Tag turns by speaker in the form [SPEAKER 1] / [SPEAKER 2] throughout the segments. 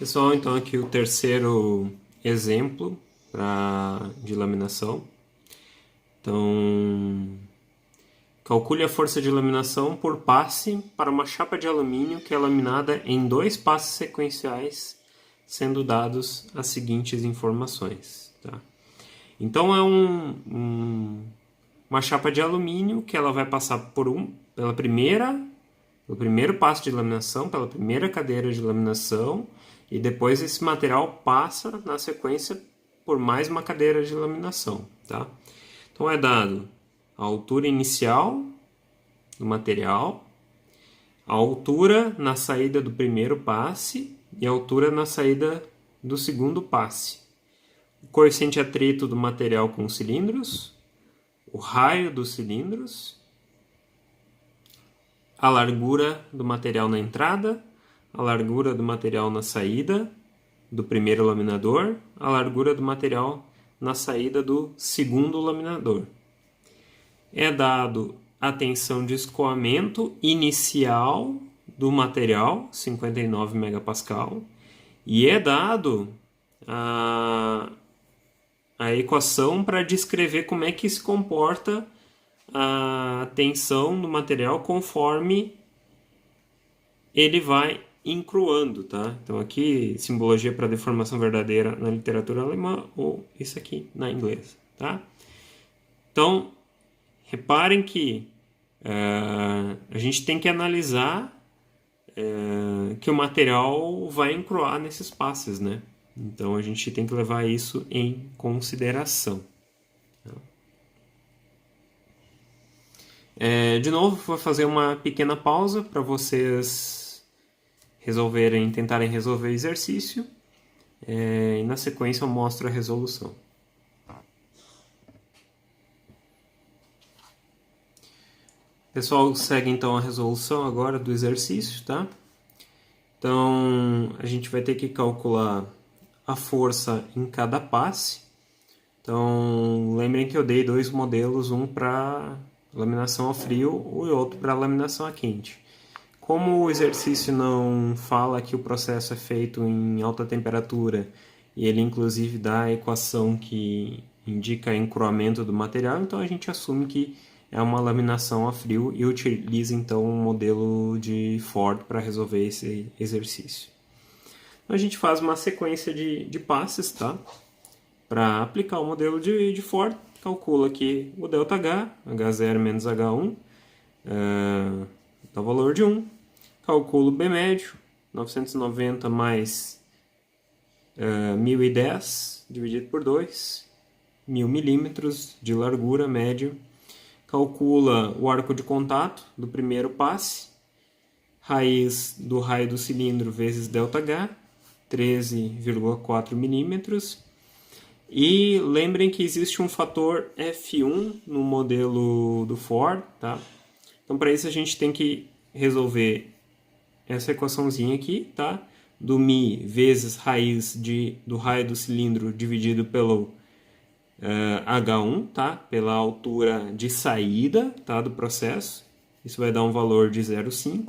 [SPEAKER 1] Pessoal, então aqui o terceiro exemplo de laminação. Então, calcule a força de laminação por passe para uma chapa de alumínio que é laminada em 2 passes sequenciais, sendo dados as seguintes informações. Tá? Então é uma chapa de alumínio que ela vai passar pelo primeiro passo de laminação, pela primeira cadeira de laminação, e depois esse material passa na sequência por mais uma cadeira de laminação. Tá? Então é dado a altura inicial do material, a altura na saída do primeiro passe e a altura na saída do segundo passe, o coeficiente atrito do material com os cilindros, o raio dos cilindros, a largura do material na entrada, a largura do material na saída do primeiro laminador, a largura do material na saída do segundo laminador. É dado a tensão de escoamento inicial do material, 59 MPa, e é dado a equação para descrever como é que se comporta a tensão do material conforme ele vai encruando, tá? Então aqui, simbologia para deformação verdadeira na literatura alemã, ou isso aqui na inglesa, tá? Então, reparem que a gente tem que analisar que o material vai encruar nesses passes, né? Então a gente tem que levar isso em consideração. De novo, vou fazer uma pequena pausa para vocês tentarem resolver o exercício, e na sequência eu mostro a resolução. Pessoal, segue então a resolução agora do exercício, tá? Então, a gente vai ter que calcular a força em cada passe. Então, lembrem que eu dei 2 modelos, um para laminação a frio e outro para laminação a quente. Como o exercício não fala que o processo é feito em alta temperatura e ele inclusive dá a equação que indica encruamento do material, então a gente assume que é uma laminação a frio e utiliza então um modelo de Ford para resolver esse exercício. Então, a gente faz uma sequência de passes, tá? Para aplicar o modelo de Ford, calcula aqui o ΔH, H0 menos H1, dá o valor de 1. Calculo B médio, 990 mais 1010 dividido por 2, 1000 milímetros de largura médio. Calcula o arco de contato do primeiro passe, raiz do raio do cilindro vezes ΔH, 13,4 milímetros. E lembrem que existe um fator F1 no modelo do Ford, tá? Então, para isso a gente tem que resolver essa equaçãozinha aqui, tá? Do μ vezes raiz do raio do cilindro dividido pelo H1, tá? Pela altura de saída, tá? Do processo. Isso vai dar um valor de 0,5.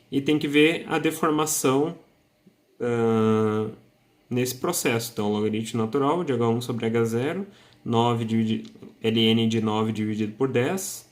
[SPEAKER 1] E tem que ver a deformação nesse processo. Então, logaritmo natural de H1 sobre H0, ln de 9 dividido por 10.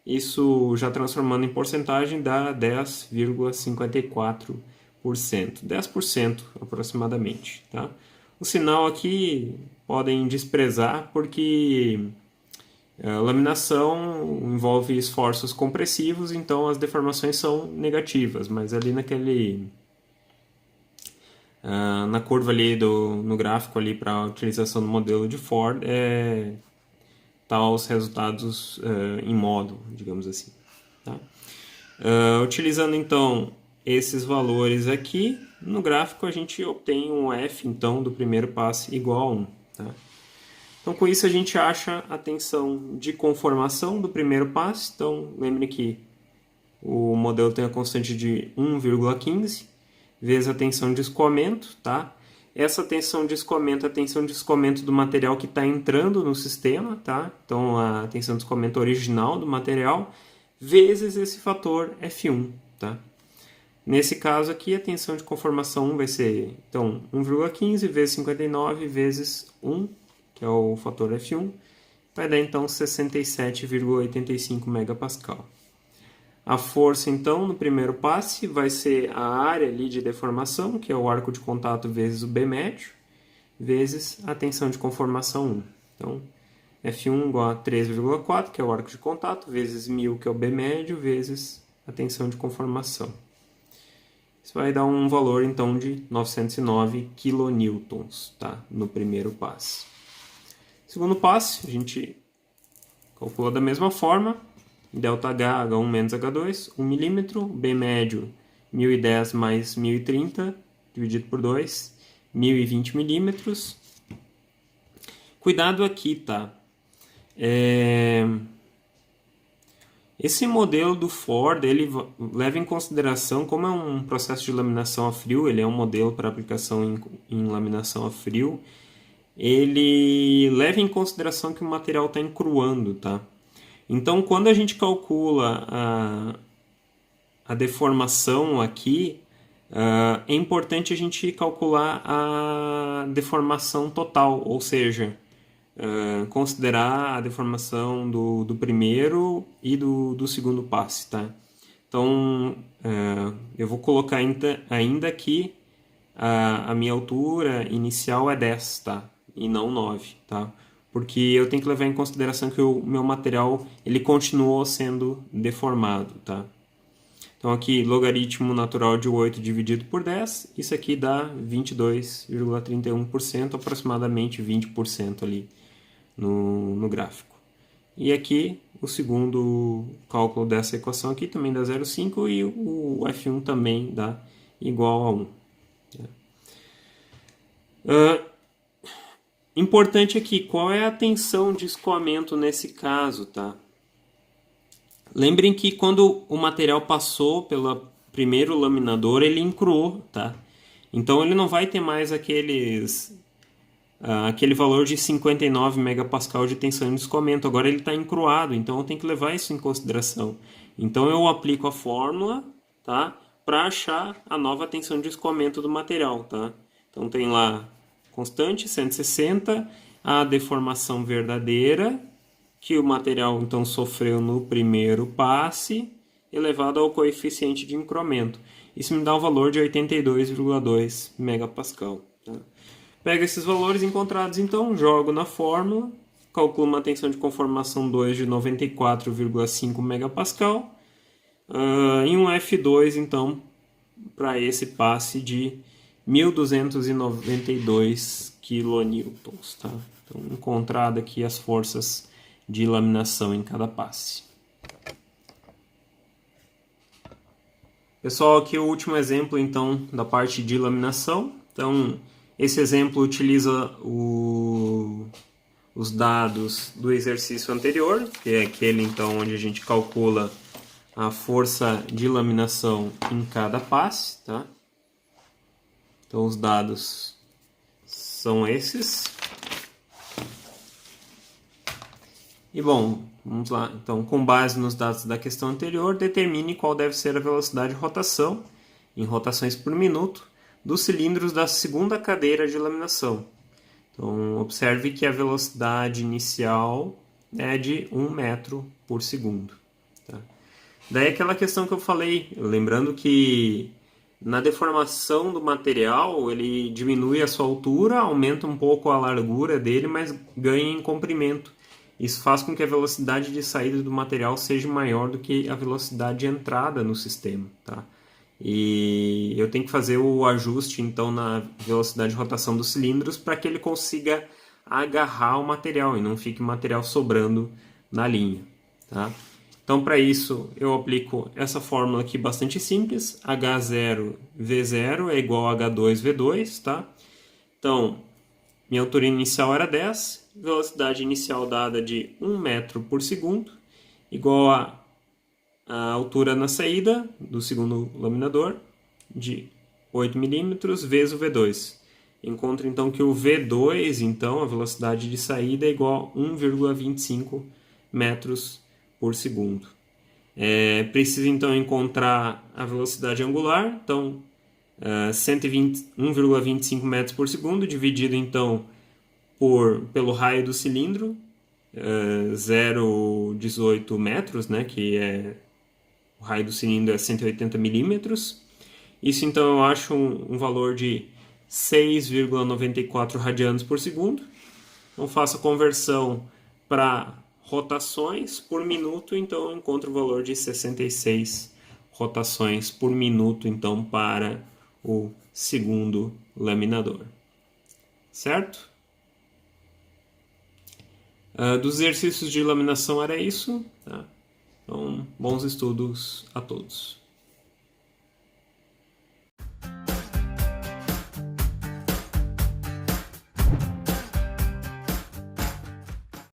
[SPEAKER 1] Isso, já transformando em porcentagem, dá 10,54%. 10% aproximadamente. Tá? O sinal aqui podem desprezar porque a laminação envolve esforços compressivos, então as deformações são negativas, mas ali na curva ali no gráfico ali para a utilização do modelo de Ford tá os resultados em módulo, digamos assim. Tá? Utilizando então esses valores aqui, no gráfico a gente obtém um F então do primeiro passe igual a 1. Tá? Então com isso a gente acha a tensão de conformação do primeiro passe. Então lembre que o modelo tem a constante de 1,15 vezes a tensão de escoamento, tá? Essa tensão de escoamento é a tensão de escoamento do material que está entrando no sistema, tá? Então a tensão de escoamento original do material vezes esse fator F1, tá? Nesse caso aqui, a tensão de conformação 1 vai ser, então, 1,15 vezes 59 vezes 1, que é o fator F1, vai dar, então, 67,85 megapascal. A força, então, no primeiro passe, vai ser a área ali de deformação, que é o arco de contato vezes o B médio, vezes a tensão de conformação 1. Então, F1 igual a 3,4, que é o arco de contato, vezes 1000, que é o B médio, vezes a tensão de conformação. Isso vai dar um valor, então, de 909 kN, tá? No primeiro passe. Segundo passe, a gente calcula da mesma forma. ΔH, H1 menos H2, 1 milímetro. B médio, 1010 mais 1030, dividido por 2, 1020 milímetros. Cuidado aqui, tá? Esse modelo do Ford, ele leva em consideração, como é um processo de laminação a frio, ele é um modelo para aplicação em laminação a frio, ele leva em consideração que o material está encruando, tá? Então, quando a gente calcula a deformação aqui, é importante a gente calcular a deformação total, ou seja, considerar a deformação do primeiro e do segundo passe, tá? Então, eu vou colocar ainda aqui a minha altura inicial é 10, tá? E não 9, tá? Porque eu tenho que levar em consideração que o meu material ele continuou sendo deformado, tá? Então aqui, logaritmo natural de 8 dividido por 10, isso aqui dá 22,31%, aproximadamente 20% ali no gráfico. E aqui, o segundo cálculo dessa equação aqui também dá 0,5 e o F1 também dá igual a 1. Importante aqui, qual é a tensão de escoamento nesse caso, tá? Lembrem que quando o material passou pelo primeiro laminador, ele encruou, tá? Então ele não vai ter mais aquele valor de 59 megapascal de tensão de escoamento. Agora ele está encruado, então eu tenho que levar isso em consideração. Então eu aplico a fórmula, tá? Para achar a nova tensão de escoamento do material, tá? Então tem lá constante, 160, a deformação verdadeira, que o material então sofreu no primeiro passe, elevado ao coeficiente de encruamento. Isso me dá um valor de 82,2 megapascal. Tá? Pego esses valores encontrados, então, jogo na fórmula, calculo uma tensão de conformação 2 de 94,5 megapascal, e um F2, então, para esse passe de 1.292 kN. Tá? Então, encontrado aqui as forças de laminação em cada passe. Pessoal, aqui o último exemplo, então, da parte de laminação. Então, esse exemplo utiliza os dados do exercício anterior, que é aquele, então, onde a gente calcula a força de laminação em cada passe, tá? Então, os dados são esses. E bom, vamos lá. Então, com base nos dados da questão anterior, determine qual deve ser a velocidade de rotação, em rotações por minuto, dos cilindros da segunda cadeira de laminação. Então, observe que a velocidade inicial é de 1 metro por segundo. Tá? Daí aquela questão que eu falei, lembrando que na deformação do material, ele diminui a sua altura, aumenta um pouco a largura dele, mas ganha em comprimento. Isso faz com que a velocidade de saída do material seja maior do que a velocidade de entrada no sistema. Tá? E eu tenho que fazer o ajuste então na velocidade de rotação dos cilindros para que ele consiga agarrar o material e não fique material sobrando na linha. Tá? Então, para isso, eu aplico essa fórmula aqui bastante simples. H0V0 é igual a H2V2. Tá? Então, minha altura inicial era 10, velocidade inicial dada de 1 metro por segundo, igual a altura na saída do segundo laminador, de 8 milímetros, vezes o V2. Encontro então que o V2, então, a velocidade de saída é igual a 1,25 metros por segundo. Precisa então encontrar a velocidade angular, então 1,25 metros por segundo, dividido então pelo raio do cilindro, 0,18 metros, né, que o raio do cilindro é 180 milímetros. Isso então eu acho um valor de 6,94 radianos por segundo. Então faço a conversão para rotações por minuto, então eu encontro o valor de 66 rotações por minuto então para o segundo laminador. Certo? Dos exercícios de laminação era isso. Tá? Então, bons estudos a todos.